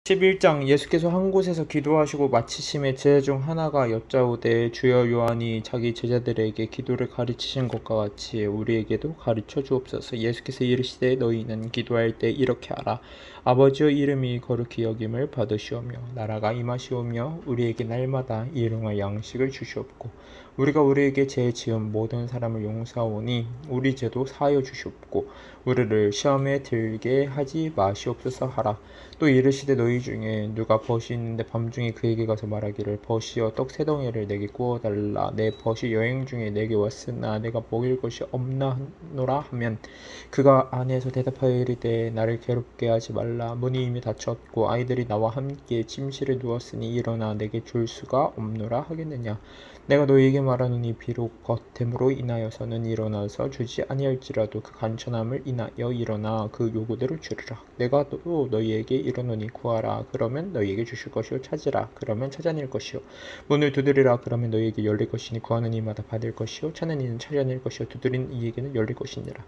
11장 예수께서 한 곳에서 기도하시고 마치심에 제자 중 하나가 여짜오되 주여 요한이 자기 제자들에게 기도를 가르치신 것과 같이 우리에게도 가르쳐 주옵소서. 예수께서 이르시되 너희는 기도할 때 이렇게 하라. 아버지여 이름이 거룩히 여김을 받으시오며 나라가 임하시오며 우리에게 날마다 일용할 양식을 주시옵고 우리가 우리에게 죄 지은 모든 사람을 용서하오니 우리 죄도 사하여 주시옵고 우리를 시험에 들게 하지 마시옵소서 하라. 또 이르시되 너희 중에 누가 벗이 있는데 밤중에 그에게 가서 말하기를 벗이여 떡 세 덩이를 내게 구워달라. 내 벗이 여행 중에 내게 왔으나 내가 먹일 것이 없나노라 하면 그가 안에서 대답하여 이르되 나를 괴롭게 하지 말라. 문이 이미 닫혔고 아이들이 나와 함께 침실에 누웠으니 일어나 내게 줄 수가 없노라 하겠느냐. 내가 너희에게 말하노니 비록 겉됨으로 인하여서는 일어나서 주지 아니할지라도 그 간천함을 인하여 일어나 그 요구대로 주리라. 내가 또 너희에게 이르노니 구하라 그러면 너희에게 주실 것이요 찾으라 그러면 찾아낼 것이요 문을 두드리라 그러면 너희에게 열릴 것이니 구하는 이마다 받을 것이요 찾는 이는 찾아낼 것이요 두드리는 이에게는 열릴 것이니라.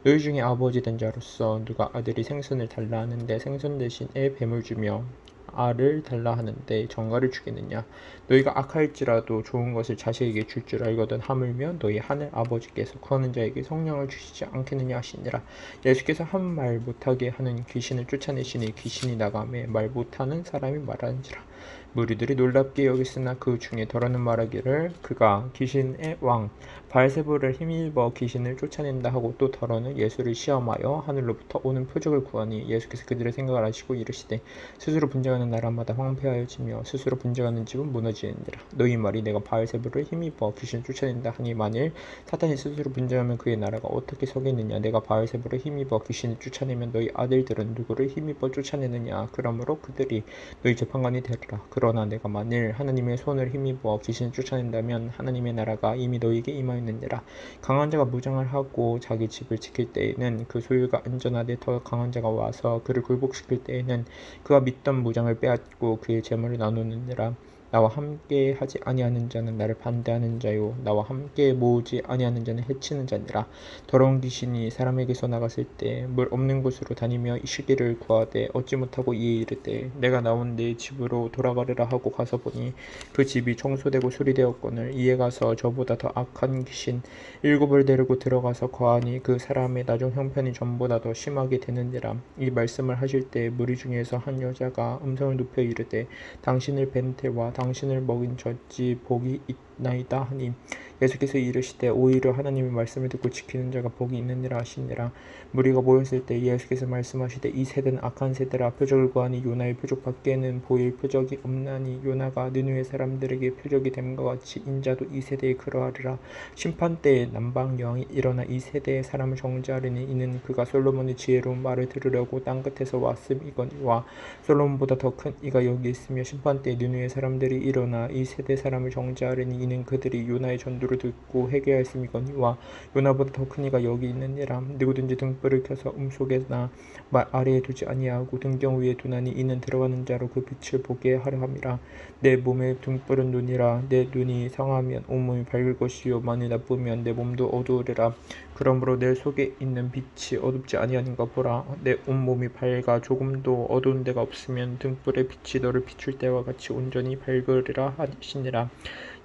너희 중에 아버지 된 자로서 누가 아들이 생선을 달라 하는데 생선 대신에 뱀을 주며 알을 달라 하는데 정갈을 주겠느냐. 너희가 악할지라도 좋은 것을 자식에게 줄 줄 알거든 하물며 너희 하늘 아버지께서 구하는 자에게 성령을 주시지 않겠느냐 하시니라. 예수께서 한 말 못하게 하는 귀신을 쫓아내시니 귀신이 나가매 말 못하는 사람이 말하는지라. 무리들이 놀랍게 여겼으나 그 중에 더러는 말하기를 그가 귀신의 왕 바알세불을 힘입어 귀신을 쫓아낸다 하고 또 더러는 예수를 시험하여 하늘로부터 오는 표적을 구하니 예수께서 그들의 생각을 아시고 이르시되 스스로 분쟁하는 나라마다 황폐하여지며 스스로 분쟁하는 집은 무너지느니라. 너희 말이 내가 바알세불을 힘입어 귀신을 쫓아낸다 하니 만일 사탄이 스스로 분쟁하면 그의 나라가 어떻게 서겠느냐. 내가 바알세불을 힘입어 귀신을 쫓아내면 너희 아들들은 누구를 힘입어 쫓아내느냐. 그러므로 그들이 너희 재판관이 되리라. 그러나 내가 만일 하나님의 손을 힘입어 귀신을 쫓아낸다면 하나님의 나라가 이미 너희에게 임하였느니라. 강한 자가 무장을 하고 자기 집을 지킬 때에는 그 소유가 안전하되 더 강한 자가 와서 그를 굴복시킬 때에는 그가 믿던 무장을 빼앗고 그의 재물을 나누느니라. 나와 함께 하지 아니하는 자는 나를 반대하는 자요 나와 함께 모으지 아니하는 자는 해치는 자니라. 더러운 귀신이 사람에게서 나갔을 때 물 없는 곳으로 다니며 쉬기를 구하되 얻지 못하고 이에 이르되 내가 나온 내 집으로 돌아가리라 하고 가서 보니 그 집이 청소되고 수리되었거늘 이에 가서 저보다 더 악한 귀신 일곱을 데리고 들어가서 거하니 그 사람의 나중 형편이 전보다 더 심하게 되느니라. 이 말씀을 하실 때 무리 중에서 한 여자가 음성을 높여 이르되 당신을 뵌 태와 당신을 먹인 젖이 복이 있나이다 하니 예수께서 이르시되 오히려 하나님의 말씀을 듣고 지키는 자가 복이 있느니라 하시니라. 무리가 모였을 때 예수께서 말씀하시되 이 세대는 악한 세대라. 표적을 구하니 요나의 표적 밖에는 보일 표적이 없나니 요나가 느느웨 사람들에게 표적이 됨과 같이 인자도 이 세대에 그러하리라. 심판 때에 남방 여왕이 일어나 이 세대의 사람을 정죄하리니 이는 그가 솔로몬의 지혜로운 말을 들으려고 땅 끝에서 왔음이거니와 솔로몬보다 더 큰 이가 여기 있으며 심판 때에 느느웨 사람들이 일어나 이 세대 사람을 정죄하리니 이는 그들이 요나의 전도를 듣고 회개하였음이거니와 요나보다 더 큰 이가 여기 있느니라. 누구든지 등불을 켜서 속에나 말 아래에 두지 아니하고 등경 위에 두나니 이는 들어가는 자로 그 빛을 보게 하려 함이라. 내 몸의 등불은 눈이라. 내 눈이 상하면 온몸이 밝을 것이요 만일 나쁘면 내 몸도 어두우리라. 그러므로 내 속에 있는 빛이 어둡지 아니하는가 보라. 내 온몸이 밝아 조금도 어두운 데가 없으면 등불의 빛이 너를 비출 때와 같이 온전히 밝으리라 하시니라.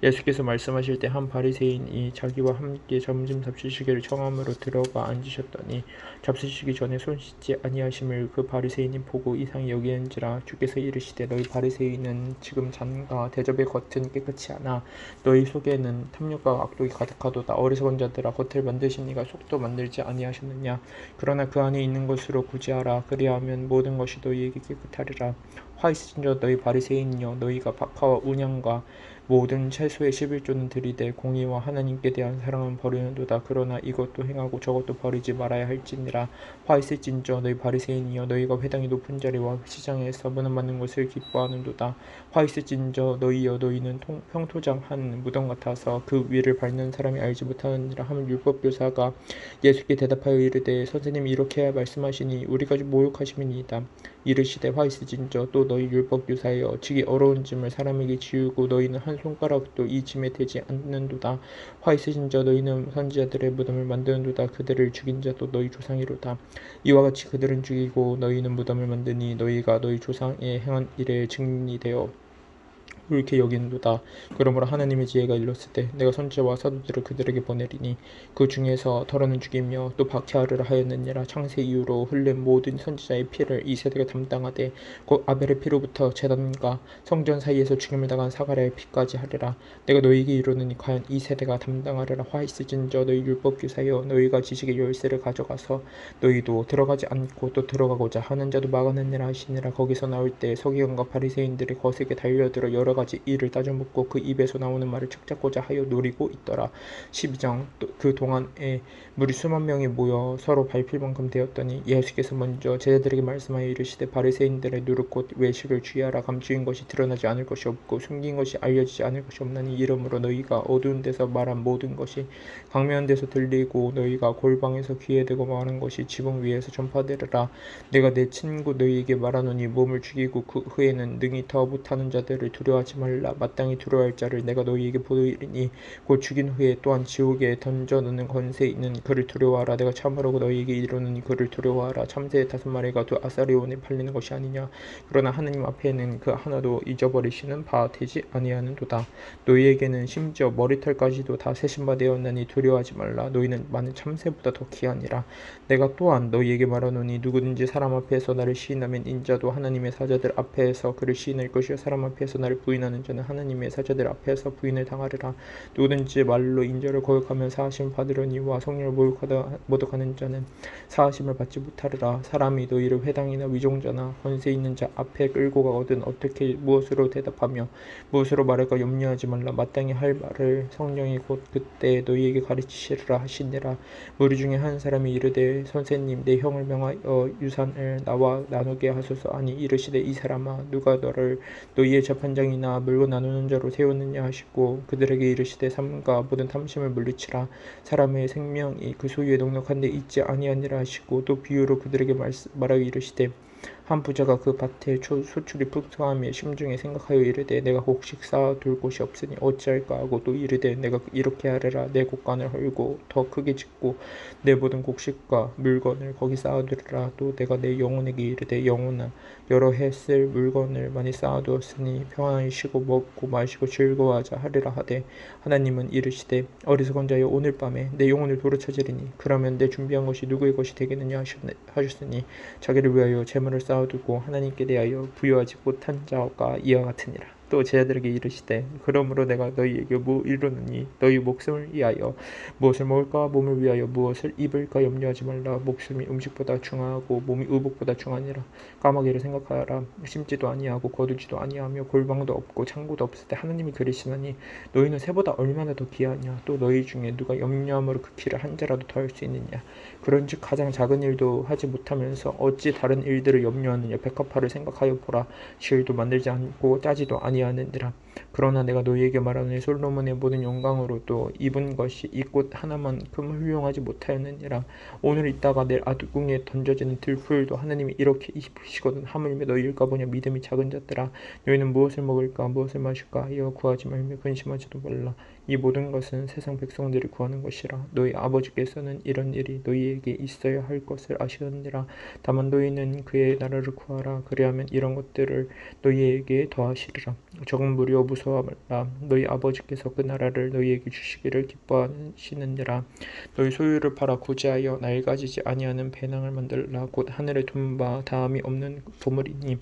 예수께서 말씀하실 때 한 바리새인이 자기와 함께 점심 잡수시기를 청함으로 들어가 앉으셨더니 잡수시기 전에 손 씻지 아니하심을 그 바리새인이 보고 이상히 여기는지라. 주께서 이르시되 너희 바리새인은 지금 잔과 대접의 겉은 깨끗이 하나 너희 속에는 탐욕과 악독이 가득하도다. 어리석은 자들아 겉을 만드시니가 속도 만들지 아니하셨느냐. 그러나 그 안에 있는 것으로 구제하라. 그리하면 모든 것이 너희에게 깨끗하리라. 화 있으신저 너희 바리새인이여 너희가 박하와 운양과 모든 채소의 11조는 들이되 공의와 하나님께 대한 사랑은 버리는도다. 그러나 이것도 행하고 저것도 버리지 말아야 할지니라. 화 있을진저 너희 바리새인이여 너희가 회당의 높은 자리와 시장에서 문안받는 것을 기뻐하는도다. 화 있을진저 너희여 너희는 평토장 한 무덤 같아서 그 위를 밟는 사람이 알지 못하느니라 함을 율법교사가 예수께 대답하여 이르되 선생님이 이렇게 해야 말씀하시니 우리가 모욕하심이니이다. 이르시되 화 있을진저 또 너희 율법교사여 지기 어려운 짐을 사람에게 지우고 너희는 한 손가락도 이 미침에 되지 않는도다. 화 있으신 자 너희는 선지자들의 무덤을 만드는도다. 그들을 죽인 자도 너희 조상이로다. 이와 같이 그들은 죽이고 너희는 무덤을 만드니 너희가 너희 조상의 행한 일의 증인이 되어 옳게 여기는도다. 그러므로 하나님의 지혜가 이르렀을 때 내가 선지자와 사도들을 그들에게 보내리니 그 중에서 더러는 죽이며 또 박해하리라 하였느니라. 창세 이후로 흘린 모든 선지자의 피를 이 세대가 담당하되 곧 아벨의 피로부터 제단과 성전 사이에서 죽임을 당한 사가랴의 피까지 하리라. 내가 너희에게 이르노니 과연 이 세대가 담당하리라. 화 있으신저 너희 율법교사여 너희가 지식의 열쇠를 가져가서 너희도 들어가지 않고 또 들어가고자 하는 자도 막아내니라 하시니라. 거기서 나올 때 서기관과 바리새인들이 거세게 달려들어 여러 가지 일을 따져묻고 그 입에서 나오는 말을 책잡고자 하여 노리고 있더라. 12장 그 동안에 무리 수만 명이 모여 서로 밟힐 만큼 되었더니 예수께서 먼저 제자들에게 말씀하여 이르시되 바리새인들의 누룩 곧 외식을 주의하라. 감추인 것이 드러나지 않을 것이 없고 숨긴 것이 알려지지 않을 것이 없나니 이러므로 너희가 어두운 데서 말한 모든 것이 광명한 데서 들리고 너희가 골방에서 귀에 대고 말한 것이 지붕 위에서 전파되리라. 내가 내 친구 너희에게 말하노니 몸을 죽이고 그 후에는 능히 더 못하는 자들을 두려워하지 말라. 마땅히 두려워할 자를 내가 너희에게 보이리니 곧 죽인 후에 또한 지옥에 던져넣는 권세 있는 그를 두려워하라. 내가 참으로 너희에게 이르노니 그를 두려워하라. 참새의 5마리가 두 아사리온에 팔리는 것이 아니냐. 그러나 하나님 앞에는 그 하나도 잊어버리시는 바 되지 아니하는도다. 너희에게는 심지어 머리털까지도 다 세신 바 되었나니 두려워하지 말라. 너희는 많은 참새보다 더 귀하니라. 내가 또한 너희에게 말하노니 누구든지 사람 앞에서 나를 시인하면 인자도 하나님의 사자들 앞에서 그를 시인할 것이요 사람 앞에서 나를 부인하는 자는 하나님의 사자들 앞에서 부인을 당하리라. 누구든지 말로 인자를 거역하면 사하심을 받으려니와 성령을 모독하는 자는 사하심을 받지 못하리라. 사람이 너희를 회당이나 위종자나 권세 있는 자 앞에 끌고 가거든 어떻게 무엇으로 대답하며 무엇으로 말할까 염려하지 말라. 마땅히 할 말을 성령이 곧 그때 너희에게 가르치시리라 하시니라. 무리 중에 한 사람이 이르되 선생님 내 형을 명하여 유산을 나와 나누게 하소서 하니 이르시되 이 사람아 누가 너를 너희의 재판장이나 물건 나누는 자로 세우느냐 하시고 그들에게 이르시되 삼가 모든 탐심을 물리치라. 사람의 생명이 그 소유에 넉넉한 데 있지 아니하니라 하시고 또 비유로 그들에게 말하여 이르시되 한 부자가 그 밭에 소출이 풍성함에 심중에 생각하여 이르되 내가 곡식 쌓아둘 곳이 없으니 어찌할까 하고 또 이르되 내가 이렇게 하리라. 내 곳간을 헐고 더 크게 짓고 내 모든 곡식과 물건을 거기 쌓아두리라. 또 내가 내 영혼에게 이르되 영혼아 여러 해 쓸 물건을 많이 쌓아두었으니 평안히 쉬고 먹고 마시고 즐거워하자 하리라 하되 하나님은 이르시되 어리석은 자여 오늘 밤에 내 영혼을 도로 찾으리니 그러면 내 준비한 것이 누구의 것이 되겠느냐 하셨으니 자기를 위하여 재물을 쌓아두고 하나님께 대하여 부여하지 못한 자가 이와 같으니라. 또 제자들에게 이르시되 그러므로 내가 너희에게 이르노니 너희 목숨을 위하여 무엇을 먹을까 몸을 위하여 무엇을 입을까 염려하지 말라. 목숨이 음식보다 중하고 몸이 의복보다 중하니라. 까마귀를 생각하라. 심지도 아니하고 거두지도 아니하며 골방도 없고 창고도 없을 때 하나님이 그리시나니 너희는 새보다 얼마나 더 귀하냐. 또 너희 중에 누가 염려함으로 그 키를 한 자라도 더할 수 있느냐. 그런즉 가장 작은 일도 하지 못하면서 어찌 다른 일들을 염려하느냐. 백합화를 생각하여 보라. 실도 만들지 않고 따지도 아니하느니라. 그러나 내가 너희에게 말하노니 솔로몬의 모든 영광으로도 입은 것이 이 꽃 하나만큼 훌륭하지 못하였느니라. 오늘 있다가 내일 아두궁에 던져지는 들풀도 하나님이 이렇게 입히시거든. 하물며 너희일까 보냐. 믿음이 작은 자들아 너희는 무엇을 먹을까 무엇을 마실까 하여 구하지 말며 근심하지도 말라. 이 모든 것은 세상 백성들이 구하는 것이라. 너희 아버지께서는 이런 일이 너희에게 있어야 할 것을 아시느니라. 다만 너희는 그의 나라를 구하라. 그리하면 이런 것들을 너희에게 더하시리라. 적은 무리여 무서워 말라. 너희 아버지께서 그 나라를 너희에게 주시기를 기뻐하시느니라. 너희 소유를 팔아 구제하여 낡아지지 아니하는 배낭을 만들라. 곧 하늘에 둔 바 다함이 없는 보물이니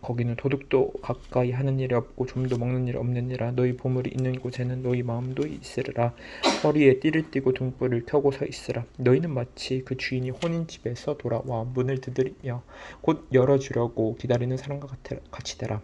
거기는 도둑도 가까이 하는 일이 없고 좀도 먹는 일이 없느니라. 너희 보물이 있는 곳에는 너희 마음도 있으리라. 허리에 띠를 띠고 등불을 켜고 서 있으라. 너희는 마치 그 주인이 혼인집에서 돌아와 문을 두드리며 곧 열어주려고 기다리는 사람과 같이 되라.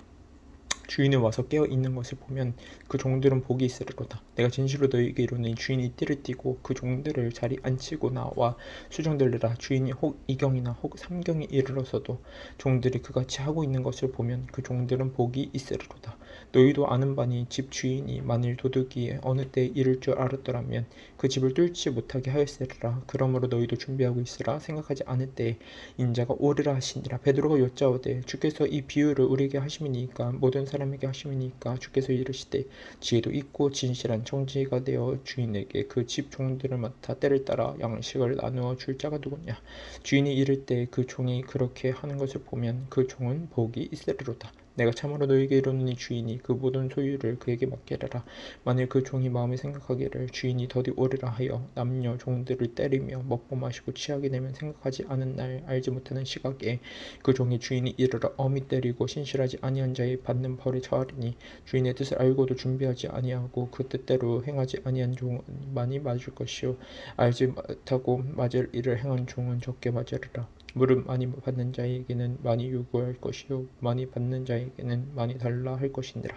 주인이 와서 깨어 있는 것을 보면 그 종들은 복이 있으리로다. 내가 진실로 너희에게 이르노니 주인이 띠를 띠고 그 종들을 자리 앉히고 나와 수종들리라. 주인이 혹 2경이나 혹 3경에 이르러서도 종들이 그같이 하고 있는 것을 보면 그 종들은 복이 있으리로다. 너희도 아는 바니 집 주인이 만일 도둑이 어느 때 이를 줄 알았더라면 그 집을 뚫지 못하게 하였으리라. 그러므로 너희도 준비하고 있으라. 생각하지 않을 때에 인자가 오리라 하시니라. 베드로가 여짜오되 주께서 이 비유를 우리에게 하심이니까 모든 사람에게 하심이니까 주께서 이르시되 지혜도 있고 진실한 청지기가 되어 주인에게 그 집 종들을 맡아 때를 따라 양식을 나누어 줄 자가 누구냐. 주인이 이를 때 그 종이 그렇게 하는 것을 보면 그 종은 복이 있으리로다. 내가 참으로 너에게 이르노니 주인이 그 모든 소유를 그에게 맡기리라. 만일 그 종이 마음에 생각하기를 주인이 더디 오리라 하여 남녀 종들을 때리며 먹고 마시고 취하게 되면 생각하지 않은 날 알지 못하는 시각에 그 종이 주인이 이르러 엄히 때리고 신실하지 아니한 자의 받는 벌에 처하리니 주인의 뜻을 알고도 준비하지 아니하고 그 뜻대로 행하지 아니한 종은 많이 맞을 것이요 알지 못하고 맞을 일을 행한 종은 적게 맞으리라. 물은 많이 받는 자에게는 많이 요구할 것이요 많이 받는 자에게는 많이 달라 할 것이니라.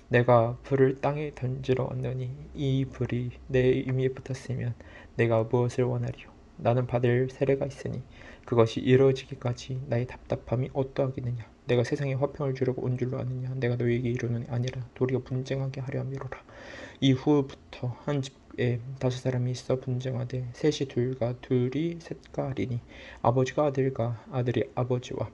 내가 불을 땅에 던지러 왔느니 이 불이 내 이미에 붙었으면 내가 무엇을 원하리요. 나는 받을 세례가 있으니 그것이 이루어지기까지 나의 답답함이 어떠하겠느냐. 내가 세상에 화평을 주려고 온 줄로 아느냐. 내가 너희에게 이르노니 아니라 도리어 분쟁하게 하려 함이로라. 이후부터 한 집에 5사람이 있어 분쟁하되 셋이 둘과 둘이 셋과 하리니 아버지가 아들과 아들이 아버지와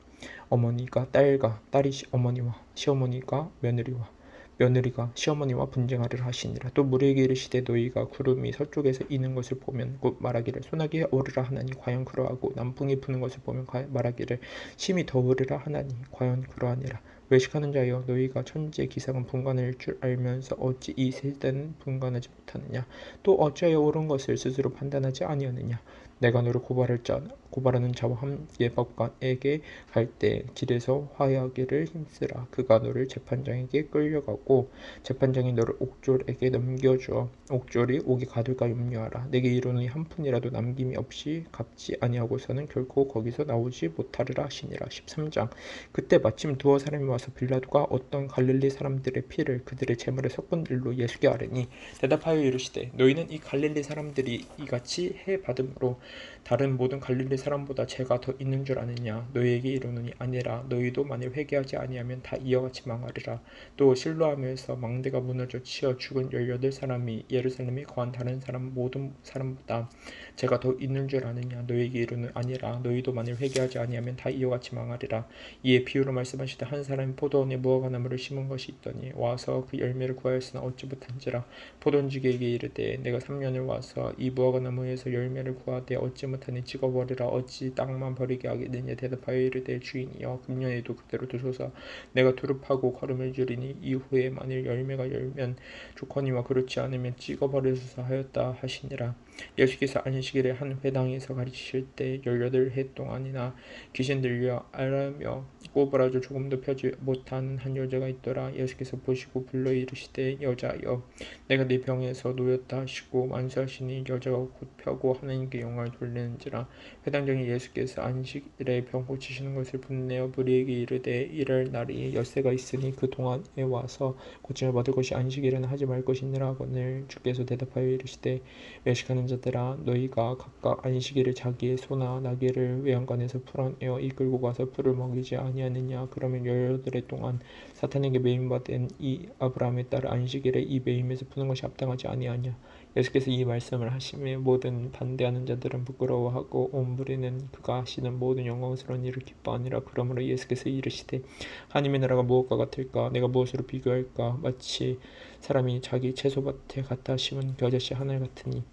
어머니가 딸과 딸이 어머니와 시어머니가 며느리와 며느리가 시어머니와 분쟁하리라 하시니라. 또 무리에게 이르시되 너희가 구름이 서쪽에서 이는 것을 보면 곧 말하기를 소나기에 오르라 하나니 과연 그러하고 남풍이 부는 것을 보면 말하기를 심히 더우리라 하나니 과연 그러하니라. 외식하는 자여 너희가 천지의 기상은 분간할 줄 알면서 어찌 이 세대는 분간하지 못하느냐. 또 어찌하여 옳은 것을 스스로 판단하지 아니하느냐. 내가 너를 고발하는 자와 함께 법관에게 갈 때 길에서 화해하기를 힘쓰라. 그가 너를 재판장에게 끌려가고 재판장이 너를 옥졸에게 넘겨주어 옥졸이 옥에 가둘까 염려하라. 내게 이르노니 한 푼이라도 남김이 없이 갚지 아니하고서는 결코 거기서 나오지 못하리라 하시니라. 13장. 그때 마침 두어 사람이 와서 빌라도가 어떤 갈릴리 사람들의 피를 그들의 제물에 섞은 일로 예수께 아뢰니 대답하여 이르시되 너희는 이 갈릴리 사람들이 이같이 해 받음으로 다른 모든 갈릴리 사람보다 죄가 더 있는 줄 아느냐. 너희에게 이르노니 아니라. 너희도 만일 회개하지 아니하면 다 이와 같이 망하리라. 또 실로암에서 망대가 무너져 치어 죽은 18사람이 예루살렘에 거한 다른 사람 모든 사람보다 죄가 더 있는 줄 아느냐. 너희에게 이르노니 아니라. 너희도 만일 회개하지 아니하면 다 이와 같이 망하리라. 이에 비유로 말씀하시되 한 사람이 포도원에 무화과 나무를 심은 것이 있더니 와서 그 열매를 구하였으나 얻지 못한지라. 포도원주에게 이르되 내가 3년을 와서 이 무화과 나무에서 열매를 구하되 얻지 못하니 찍어버리라. 어찌 땅만 버리게 하겠느냐. 대답하여 이르되 주인이여 금년에도 그대로 두소서. 내가 두릅하고 거름을 줄이니 이후에 만일 열매가 열면 좋거니와 그렇지 않으면 찍어버리소서 하였다 하시니라. 예수께서 안식일에 한 회당에서 가르치실 때 18해 동안이나 귀신 들려 앓으며 꼬부라져 조금도 펴지 못하는 한 여자가 있더라. 예수께서 보시고 불러 이르시되 여자여 내가 네 병에서 놓였다 하시고 만수하시니 여자가 곧 펴고 하나님께 영광을 돌리는지라. 회당장이 예수께서 안식일에 병 고치시는 것을 분내어 무리에게 이르되 이럴 날이 엿새가 있으니 그 동안에 와서 고침을 받을 것이 안식일에는 하지 말 것이니라 하거늘. 주께서 대답하여 이르시되 외식하는 자들아 너희가 각각 안식일에 자기의 소나 나귀를 외양간에서 풀어내어 이끌고 가서 풀을 먹이지 아니하느냐. 그러면 18해 동안 사탄에게 매임받은 이 아브라함의 딸 안식일에 이 매임에서 푸는 것이 합당하지 아니하냐. 예수께서 이 말씀을 하심에 모든 반대하는 자들은 부끄러워하고 온 무리는 그가 하시는 모든 영광스러운 일을 기뻐하니라. 그러므로 예수께서 이르시되 하나님의 나라가 무엇과 같을까. 내가 무엇으로 비교할까. 마치 사람이 자기 채소밭에 갖다 심은 겨자씨 하나 같으니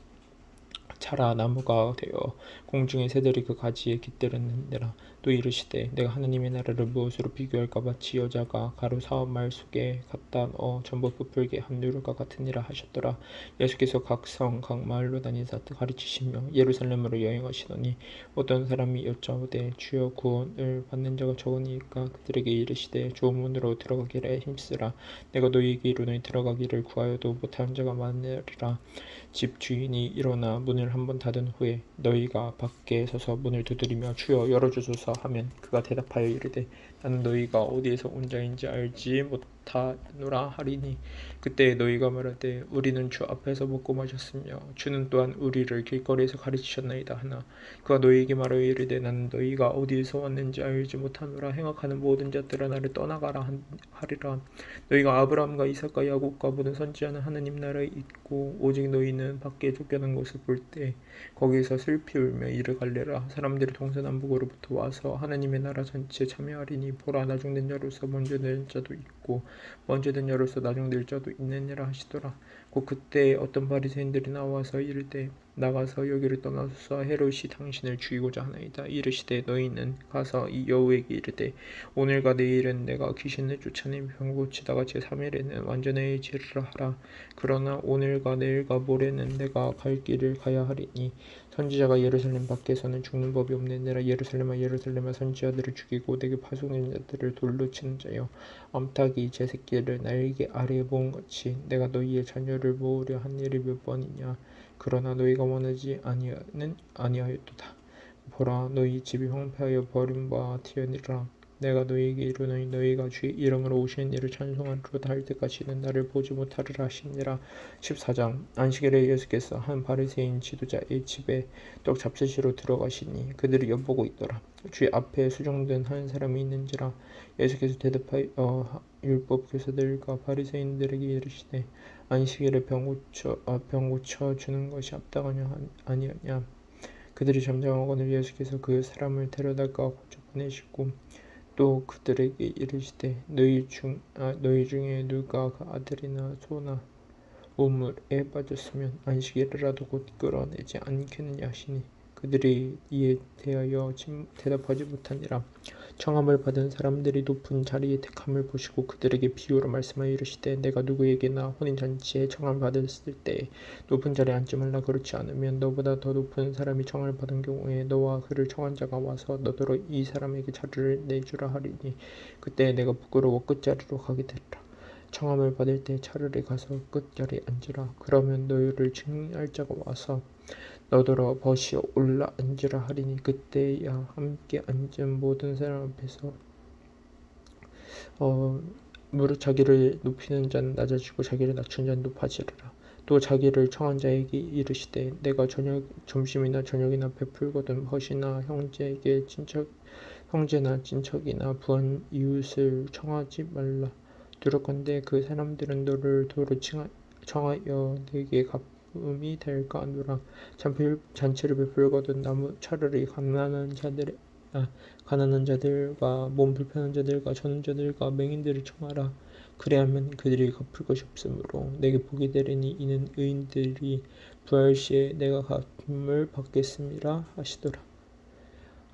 자라 나무가 되어 공중의 새들이 그 가지에 깃들었느니라. 또 이르시되 내가 하나님의 나라를 무엇으로 비교할까. 마치 여자가 가루 사업 말 속에 갖다 넣어 전부 부풀게 한 누룩과 같으니라 하셨더라. 예수께서 각 성 각 마을로 다니사 가르치시며 예루살렘으로 여행하시더니 어떤 사람이 여짜오되 주여 구원을 받는 자가 적으니까. 그들에게 이르시되 좁은 문으로 들어가기를 힘쓰라. 내가 너희에게 이르노니 들어가기를 구하여도 못하는 자가 많으리라. 집 주인이 일어나 문을 한번 닫은 후에 너희가 밖에 서서 문을 두드리며 주여 열어주소서 하면 그가 대답하여 이르되 나는 너희가 어디에서 온 자인지 알지 못하노라 하리니 그때 너희가 말하되 우리는 주 앞에서 먹고 마셨으며 주는 또한 우리를 길거리에서 가르치셨나이다 하나 그가 너희에게 말하여 이르되 나는 너희가 어디에서 왔는지 알지 못하노라 행악하는 모든 자들아 나를 떠나가라 하리라 너희가 아브라함과 이삭과 야곱과 모든 선지자는 하느님 나라에 있고 오직 너희는 밖에 쫓겨난 것을 볼 때 거기서 슬피 울며 이를 갈래라 사람들이 동서남북으로부터 와서 하나님의 나라 전체에 참여하리니 보라 나중된 자로서 먼저 된 자도 있고 먼저 된 자로서 나중될 자도 있느니라 하시더라 곧 그때 어떤 바리새인들이 나와서 이르되 나가서 여기를 떠나소서 헤롯이 당신을 죽이고자 하나이다 이르시되 너희는 가서 이 여우에게 이르되 오늘과 내일은 내가 귀신을 쫓아내며 병 고치다가 제3일에는 완전해지리라 하라 그러나 오늘과 내일과 모레는 내가 갈 길을 가야 하리니 선지자가 예루살렘 밖에서는 죽는 법이 없느니라 예루살렘아 예루살렘아 선지자들을 죽이고 내게 파송된 자들을 돌로 치는 자여 암탉이 제 새끼를 날개 아래에 모은같이 내가 너희의 자녀를 모으려 한 일이 몇 번이냐 그러나 너희가 원하지 아니하였도다 보라 너희 집이 황폐하여 버림받으리라 내가 너희에게 이르노니 너희가 주의 이름으로 오시는 이를 찬송하리로다 할 때까지는 나를 보지 못하리라 하시니라 14장 안식일에 예수께서 한 바리새인 지도자의 집에 떡 잡수시러 들어가시니 그들이 엿보고 있더라 주의 앞에 수종된 한 사람이 있는지라 예수께서 대답하여 율법 교사들과 바리새인들에게 이르시되 안식일에 병 고쳐 주는 것이 합당하냐 아니하냐 그들이 잠잠하거늘 예수께서 그 사람을 데려다가 고쳐 보내시고 또 그들에게 이르시되 너희 중에 누가 그 아들이나 소나 우물에 빠졌으면 안식일이라도 곧 끌어내지 않겠느냐 하시니 그들이 이에 대하여 대답하지 못하니라 청함을 받은 사람들이 높은 자리에 택함을 보시고 그들에게 비유로 말씀하여 이르시되 내가 누구에게나 혼인잔치에 청함을 받았을 때 높은 자리에 앉지 말라 그렇지 않으면 너보다 더 높은 사람이 청함을 받은 경우에 너와 그를 청한 자가 와서 너더러 이 사람에게 자리를 내주라 하리니 그때 내가 부끄러워 끝자리로 가게 되리라 청함을 받을 때 차라리 가서 끝자리에 앉으라 그러면 너희를 칭할 자가 와서 너더러 벗이어 올라 앉으라 하리니 그때야 함께 앉은 모든 사람 앞에서 무릇 자기를 높이는 자는 낮아지고 자기를 낮춘 자는 높아지리라 또 자기를 청한 자에게 이르시되 내가 점심이나 저녁이나 베풀거든 벗이나 형제나 친척이나 부한 이웃을 청하지 말라 두렵건대 그 사람들은 너를 도로 청하여 내게 갚음이 될까 하노라 잔치를 베풀거든 차라리 가난한 자들과 몸 불편한 자들과 저는 자들과 맹인들을 청하라 그리하면 그들이 갚을 것이 없으므로 내게 복이 되리니 이는 의인들이 부활 시에 내가 갚음을 받겠음이라 하시더라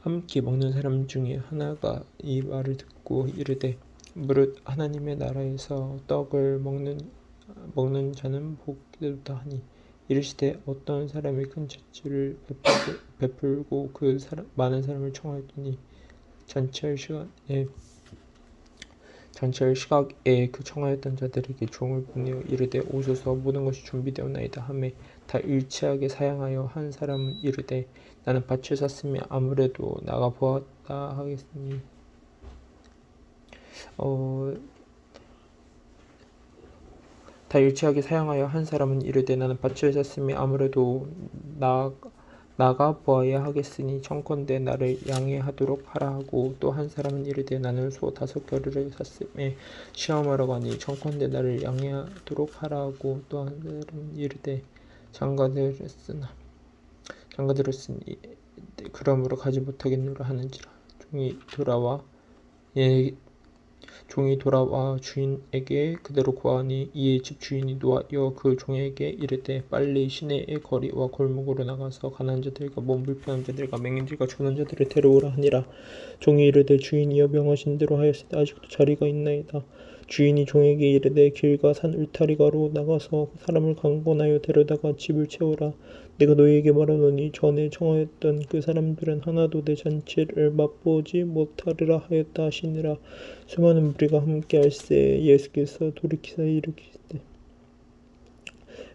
함께 먹는 사람 중에 하나가 이 말을 듣고 이르되 무릇 하나님의 나라에서 떡을 먹는 자는 복되도다 하니 이르시되 어떤 사람이 큰 잔치를 베풀고 많은 사람을 청하였더니 잔치할 시각에 그 청하였던 자들에게 종을 보내어 이르되 오소서 모든 것이 준비되었나이다 하매 다 일치하게 사양하여 한 사람은 이르되 나는 밭을 샀으며 아무래도 나가 보았다 하겠으니 다 일치하게 사양하여 한 사람은 이르되 나는 밭을 샀으며 아무래도 나가 보아야 하겠으니 청컨대 나를 양해하도록 하라 하고 또 한 사람은 이르되 나는 소 5겨를을 샀음에 시험하러 가니 청컨대 나를 양해하도록 하라 하고 또 한 사람은 이르되 장가들었으니 그러므로 가지 못하겠노라 하는지라 종이 돌아와 주인에게 그대로 고하니 이에 집주인이 노하여 그 종에게 이르되 빨리 시내의 거리와 골목으로 나가서 가난한 자들과 몸 불편한 자들과 맹인들과 저는 자들을 데려오라 하니라 종이 이르되 주인이여 명하신 대로 하였으되 아직도 자리가 있나이다 주인이 종에게 이르되 길과 산 울타리가로 나가서 사람을 강권하여 데려다가 집을 채우라 내가 너희에게 말하노니 전에 청하였던 그 사람들은 하나도 내 잔치를 맛보지 못하리라 하였다 하시니라 수많은 무리가 함께 할새 예수께서 돌이키사 이르시되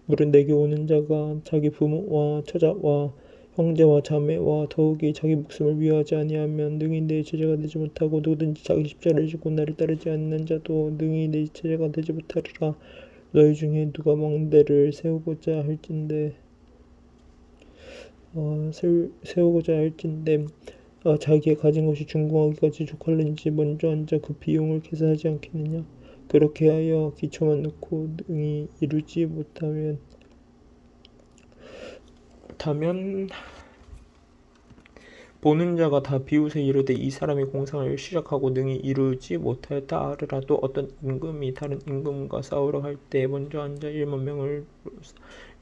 무릇 내게 오는 자가 자기 부모와 처자와 형제와 자매와 더욱이 자기 목숨을 위하지 아니하면 능히 내 제자가 되지 못하고 누구든지 자기 십자가를 지고 나를 따르지 않는 자도 능히 내 제자가 되지 못하리라. 너희 중에 누가 망대를 세우고자 할진대 자기의 가진 것이 준공하기까지 족할는지 먼저 앉아 그 비용을 계산하지 않겠느냐. 그렇게 하여 기초만 놓고 능히 이루지 못하면 보는 자가 다 비웃어 이르되 이 사람이 공상을 시작하고 능히 이루지 못하였다 하리라. 또 어떤 임금이 다른 임금과 싸우러 갈 때 먼저 앉아 1만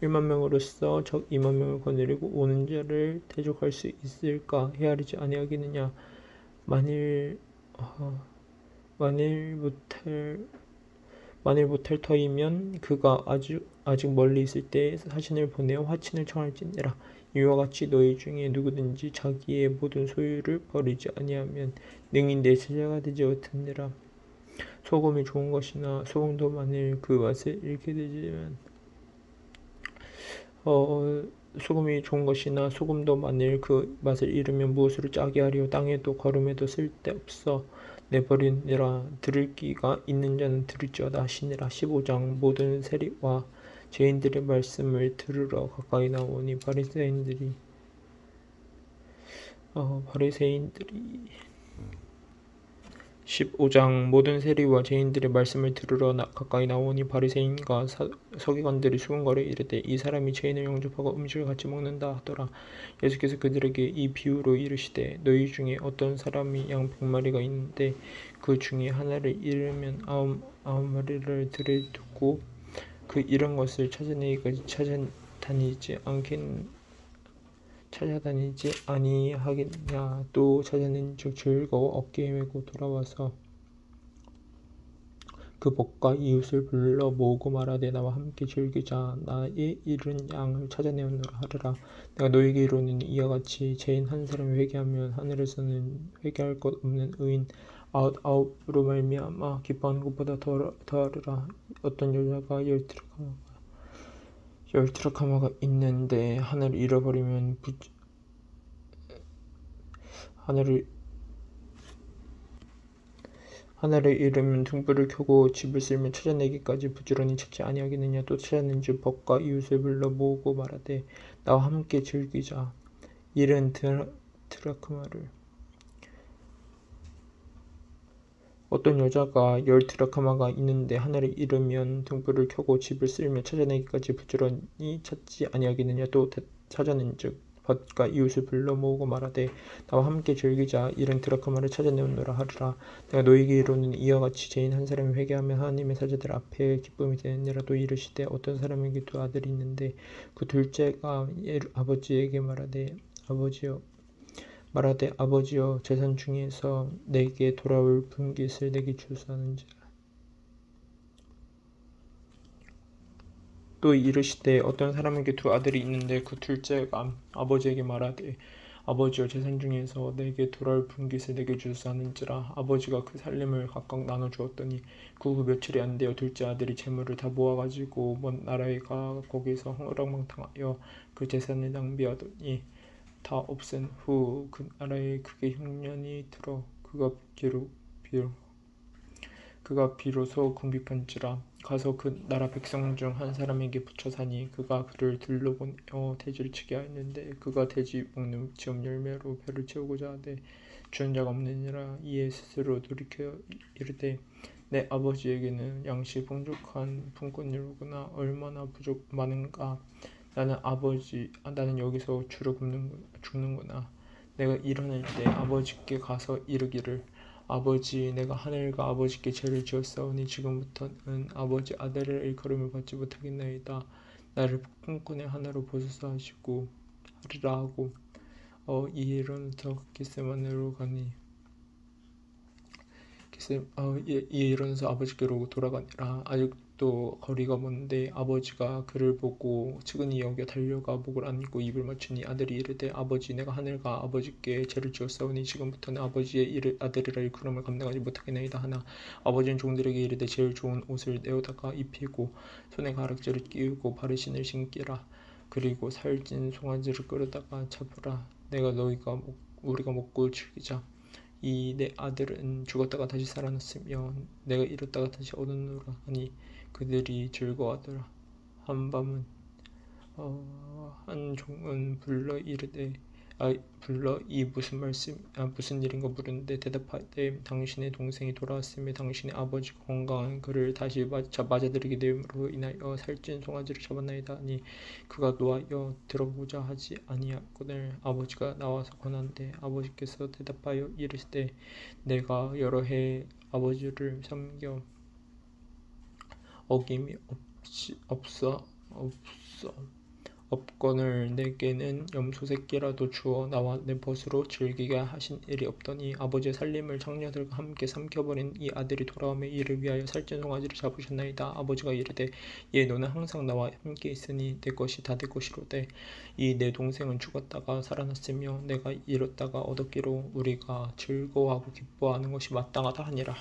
명으로서 적 2만 명을 거느리고 오는 자를 대적할 수 있을까 헤아리지 아니하겠느냐. 만일 못할 터이면 그가 아직 멀리 있을 때 사신을 보내어 화친을 청할지니라. 이와 같이 너희 중에 누구든지 자기의 모든 소유를 버리지 아니하면 능히 내 제자가 되지 못하느니라. 소금이 좋은 것이나 소금도 만일 그 맛을 잃게 되지만 소금이 좋은 것이나 소금도 만일 그 맛을 잃으면 무엇으로 짜게 하리요. 땅에도 거름에도 쓸데없어 내버리니라. 들을 귀가 있는 자는 들을지어다 하시니라. 15장. 모든 세리와 죄인들의 말씀을 들으러 가까이 나오니 바리새인들이 15장. 모든 세리와 죄인들의 말씀을 들으러 가까이 나오니 바리새인과 서기관들이 수군거려 이르되 이 사람이 죄인을 영접하고 음식을 같이 먹는다 하더라. 예수께서 그들에게 이 비유로 이르시되 너희 중에 어떤 사람이 양 100마리가 있는데 그 중에 하나를 잃으면 아홉 마리를 들에 두고 그 잃은 것을 찾아내기까지 찾아다니지 아니하겠냐. 또 찾아낸즉 즐거워 어깨에 메고 돌아와서 그 벗과 이웃을 불러 모으고 말하되 나와 함께 즐기자. 나의 잃은 양을 찾아내었노라 하리라. 내가 너희에게 이르노니 이와 같이 죄인 한 사람이 회개하면 하늘에서는 회개할 것 없는 의인 아홉으로 말미암아 기뻐하는 것보다 더하리라. 어떤 여자가 열 드라크마가 있는데 하나를 잃어버리면 하나를 잃으면 등불을 켜고 집을 쓸며 찾아내기까지 부지런히 찾지 아니하겠느냐. 또 찾아낸즉 벗과 이웃을 불러 모으고 말하되 나와 함께 즐기자. 잃은 드라크마를. 어떤 여자가 10드라크마가 있는데 하나를 잃으면 등불을 켜고 집을 쓸며 찾아내기까지 부지런히 찾지 아니하겠느냐. 또 찾아낸즉 벗과 이웃을 불러 모으고 말하되 나와 함께 즐기자. 잃은 드라크마를 찾아내었노라 하리라. 내가 너희에게 이르노니 이와 같이 죄인 한 사람이 회개하면 하나님의 사자들 앞에 기쁨이 되느니라. 또 이르시되 어떤 사람에게 2 아들이 있는데 그 둘째가 아버지에게 말하되 아버지여 재산 중에서 내게 돌아올 분깃을 내게 주소서는지라. 또 이르시되 어떤 사람에게 2 아들이 있는데 그 둘째가 아버지에게 말하되 아버지여 재산 중에서 내게 돌아올 분깃을 내게 주소서 하는지라. 아버지가 그 살림을 각각 나눠 주었더니 그 후 며칠이 안 되어 둘째 아들이 재물을 다 모아 가지고 먼 나라에 가 거기서 허랑방탕하여 그 재산을 낭비하더니 다 없앤 후 그 나라에 크게 흉년이 들어 그가 비로소 궁핍한지라. 가서 그 나라 백성 중 한 사람에게 붙여 사니 그가 그를 둘러보내어 돼지를 치게 하였는데 그가 돼지 먹는 지업 열매로 배를 채우고자 하되 주는 자가 없느니라. 이에 스스로 돌이켜 이르되 내 아버지에게는 양식이 풍족한 품꾼이로구나. 얼마나 많은가. 나는 여기서 주로 죽는구나. 내가 일어날 때 아버지께 가서 이르기를 아버지, 내가 하늘과 아버지께 죄를 지었사오니 지금부터는 아버지 아들의 일컬음을 받지 못하겠나이다. 나를 품꾼의 하나로 보소서 하시고 하리라 하고 이 일어나서 겟세마네로 가니 이에 일어나서 아버지께로 돌아가니라. 아직도 거리가 먼데 아버지가 그를 보고 측은히 여겨 달려가 목을 안고 입을 맞추니 아들이 이르되 아버지, 내가 하늘과 아버지께 죄를 지었사오니 지금부터는 아버지의 아들이라 일컬음을 감당하지 못하겠나이다 하나 아버지는 종들에게 이르되 제일 좋은 옷을 내어다가 입히고 손에 가락지를 끼우고 발에 신을 신기라. 그리고 살찐 송아지를 끌어다가 잡으라. 우리가 먹고 즐기자. 이 내 아들은 죽었다가 다시 살아났으며 내가 잃었다가 다시 얻었노라 하니 그들이 즐거워하더라. 한밤은 한 종은 불러 이 무슨 일인가 물었는데 대답하되 당신의 동생이 돌아왔으며 당신의 아버지가 건강한 그를 다시 맞아들이게 되므로 인하여 살찐 송아지를 잡았나이다 하니 그가 노하여 들어보자 하지 아니하거늘 아버지가 나와서 권한대 아버지께서 대답하여 이르시되 내가 여러 해 아버지를 섬겨 어김이 없어 없거늘 내게는 염소 새끼라도 주어 나와 내 벗으로 즐기게 하신 일이 없더니 아버지의 살림을 장녀들과 함께 삼켜버린 이 아들이 돌아오매 이를 위하여 살찐 송아지를 잡으셨나이다. 아버지가 이르되 예 너는 항상 나와 함께 있으니 내 것이 다 내 것이로되 이 내 동생은 죽었다가 살아났으며 내가 잃었다가 얻었기로 우리가 즐거워하고 기뻐하는 것이 마땅하다 하니라.